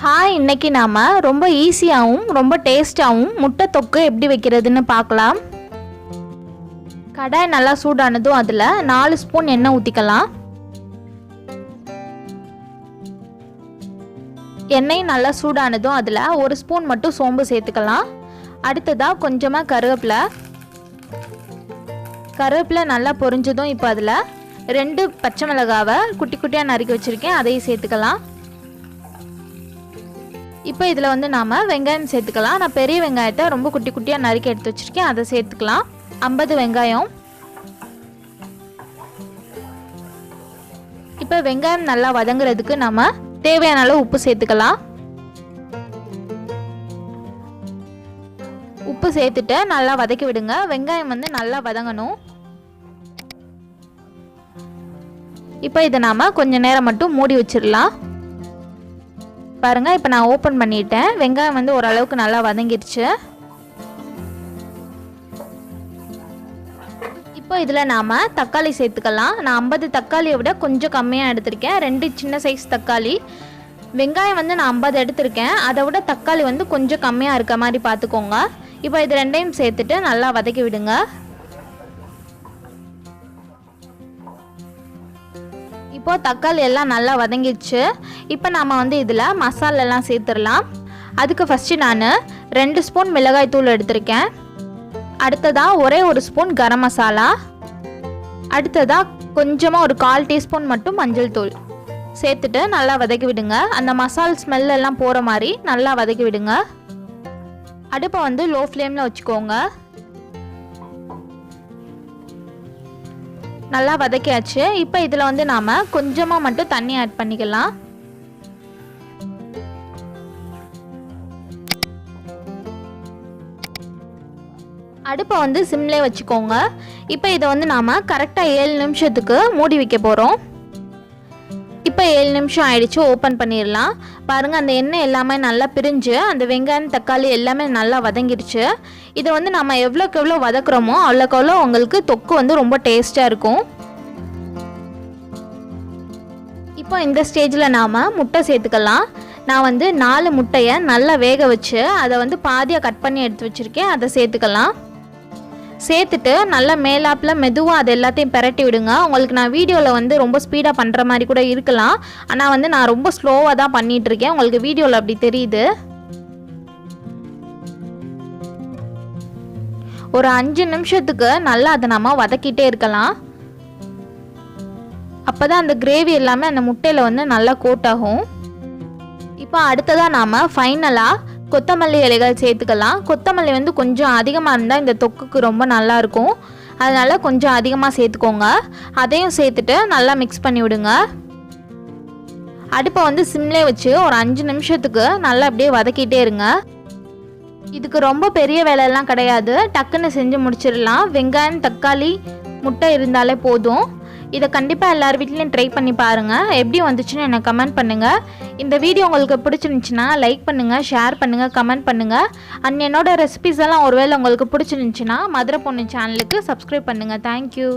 Hi, இன்னைக்கு நாம ரொம்ப ஈஸியாகவும் ரொம்ப டேஸ்டாகவும் முட்டை தொக்கு எப்படி வைக்கிறதுன்னு பார்க்கலாம். கடாய் நல்லா சூடானதும் அதில் 4 ஸ்பூன் எண்ணெய் ஊற்றிக்கலாம். எண்ணெய் நல்லா சூடானதும் அதில் 1 ஸ்பூன் மட்டும் சோம்பு சேர்த்துக்கலாம். அடுத்ததாக கொஞ்சமாக கருவேப்பிலை நல்லா பொரிஞ்சதும் இப்போ அதில் 2 பச்சை மிளகாவை குட்டி குட்டியாக நறுக்கி வச்சுருக்கேன், அதையும் சேர்த்துக்கலாம். இப்போ இதில் வந்து நாம் வெங்காயம் சேர்த்துக்கலாம். நான் பெரிய வெங்காயத்தை ரொம்ப குட்டி குட்டியாக நறுக்கி எடுத்து வச்சுருக்கேன், அதை சேர்த்துக்கலாம். 50 வெங்காயம். இப்போ வெங்காயம் நல்லா வதங்குறதுக்கு நம்ம தேவையான அளவு உப்பு சேர்த்துக்கலாம். உப்பு சேர்த்துட்டு நல்லா வதக்கி விடுங்க. வெங்காயம் வந்து நல்லா வதங்கணும். இப்போ இதை நாம் கொஞ்ச நேரம் மட்டும் மூடி வச்சிடலாம். பாருங்கள், இப்போ நான் ஓப்பன் பண்ணிட்டேன். வெங்காயம் வந்து ஓரளவுக்கு நல்லா வதங்கிடுச்சு. இப்போ இதில் நாம் தக்காளி சேர்த்துக்கலாம். நான் 50 தக்காளியை விட கொஞ்சம் கம்மியாக எடுத்திருக்கேன். 2 சின்ன சைஸ் தக்காளி. வெங்காயம் வந்து நான் 50 எடுத்திருக்கேன், அதை விட தக்காளி வந்து கொஞ்சம் கம்மியாக இருக்க மாதிரி பார்த்துக்கோங்க. இப்போ இது ரெண்டையும் சேர்த்துட்டு நல்லா வதக்கி விடுங்க. இப்போது தக்காளி எல்லாம் நல்லா வதங்கிடுச்சு. இப்போ நாம் வந்து இதில் மசாலெல்லாம் சேர்த்துடலாம். அதுக்கு ஃபஸ்ட்டு நான் 2 ஸ்பூன் மிளகாய் தூள் எடுத்திருக்கேன். அடுத்ததாக ஒரே 1 ஸ்பூன் கரம் மசாலா. அடுத்ததாக கொஞ்சமாக ஒரு 1/4 டீஸ்பூன் மட்டும் மஞ்சள் தூள் சேர்த்துட்டு நல்லா வதக்கி விடுங்க. அந்த மசால் ஸ்மெல் எல்லாம் போகிற மாதிரி நல்லா வதக்கி விடுங்க. அடுப்பை வந்து லோ ஃப்ளேமில் வச்சுக்கோங்க. நல்லா வதக்கியாச்சு. இப்போ இதில் வந்து நாம் கொஞ்சமாக மட்டும் தண்ணி ஆட் பண்ணிக்கலாம். அடுப்பை வந்து சிம்லே வச்சுக்கோங்க. இப்போ இதை வந்து நாம் கரெக்டாக 7 நிமிஷத்துக்கு மூடி வைக்க போகிறோம். இப்போ 7 நிமிஷம் ஆயிடுச்சு. ஓப்பன் பண்ணிடலாம். பாருங்கள், அந்த எண்ணெய் எல்லாமே நல்லா பிரிஞ்சு அந்த வெங்காயம் தக்காளி எல்லாமே நல்லா வதங்கிடுச்சு. இதை வந்து நம்ம எவ்வளோக்கு எவ்வளோ வதக்குறோமோ அவ்வளோக்கு அவ்வளோ உங்களுக்கு தொக்கு வந்து ரொம்ப டேஸ்ட்டாக இருக்கும். இப்போ இந்த ஸ்டேஜில் நாம் முட்டை சேர்த்துக்கலாம். நான் வந்து 4 முட்டையை நல்லா வேக வச்சு அதை வந்து பாதியாக கட் பண்ணி எடுத்து வச்சுருக்கேன், அதை சேர்த்துக்கலாம். சேர்த்துட்டு நல்லா மேலாப்பில் மெதுவாக அது எல்லாத்தையும் பிரட்டி விடுங்க. உங்களுக்கு நான் வீடியோவில் வந்து ரொம்ப ஸ்பீடாக பண்ணுற மாதிரி கூட இருக்கலாம், ஆனால் வந்து நான் ரொம்ப ஸ்லோவாக தான் பண்ணிகிட்ருக்கேன். உங்களுக்கு வீடியோவில் அப்படி தெரியுது. ஒரு 5 நிமிஷத்துக்கு நல்லா அதை நம்ம வதக்கிட்டே இருக்கலாம். அப்போ தான் அந்த கிரேவி எல்லாமே அந்த முட்டையில் வந்து நல்லா கோட் ஆகும். இப்போ அடுத்ததாக நாம் ஃபைனலாக கொத்தமல்லி இலைகள் சேர்த்துக்கலாம். கொத்தமல்லி வந்து கொஞ்சம் அதிகமாக இருந்தால் இந்த தொக்குக்கு ரொம்ப நல்லாயிருக்கும், அதனால் கொஞ்சம் அதிகமாக சேர்த்துக்கோங்க. அதையும் சேர்த்துட்டு நல்லா மிக்ஸ் பண்ணி விடுங்க. அடுப்பை வந்து சிம்லே வச்சு ஒரு 5 நிமிஷத்துக்கு நல்லா அப்படியே வதக்கிட்டே இருங்க. இதுக்கு ரொம்ப பெரிய வேலையெல்லாம் கிடையாது, டக்குன்னு செஞ்சு முடிச்சிடலாம். வெங்காயம் தக்காளி முட்டை இருந்தாலே போதும். இதை கண்டிப்பாக எல்லார் வீட்லேயும் ட்ரை பண்ணி பாருங்கள். எப்படி வந்துச்சுன்னு எனக்கு கமெண்ட் பண்ணுங்கள். இந்த வீடியோ உங்களுக்கு பிடிச்சிருந்துச்சின்னா லைக் பண்ணுங்கள், ஷேர் பண்ணுங்கள், கமெண்ட் பண்ணுங்கள். அண்ட் என்னோட ரெசிபிஸ் எல்லாம் ஒருவேளை உங்களுக்கு பிடிச்சிருந்துச்சின்னா MaDuRa PonnU சேனலுக்கு சப்ஸ்கிரைப் பண்ணுங்கள். தேங்க்யூ.